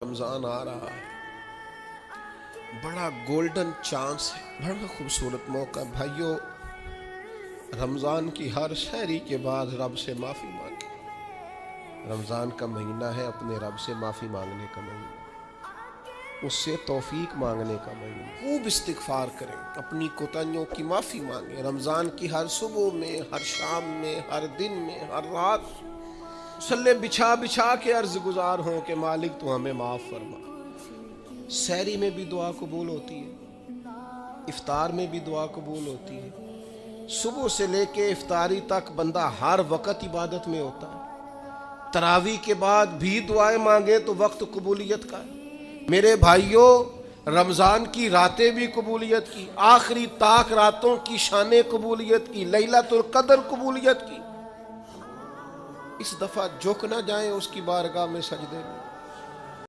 रमज़ान आ रहा है, बड़ा गोल्डन चांस है, बड़ा खूबसूरत मौका। भाइयों, रमज़ान की हर सहरी के बाद रब से माफ़ी मांगे। रमज़ान का महीना है अपने रब से माफ़ी मांगने का महीना, उससे तौफीक मांगने का महीना। खूब इस्तिग़फ़ार करें, अपनी कोताहियों की माफ़ी मांगे। रमज़ान की हर सुबह में, हर शाम में, हर दिन में, हर रात सल्ले बिछा बिछा के अर्ज गुजार हों कि मालिक तू हमें माफ़ फरमा। सहरी में भी दुआ कबूल होती है, इफ्तार में भी दुआ कबूल होती है। सुबह से लेके इफ्तारी तक बंदा हर वक्त इबादत में होता है। तरावी के बाद भी दुआएं मांगे तो वक्त कबूलियत का है। मेरे भाइयों, रमज़ान की रातें भी कबूलियत की, आखिरी ताक रातों की शान कबूलियत की, लैलतुल कदर कबूलियत की। इस दफ़ा झुक ना जाएं उसकी बारगाह में सजदे में।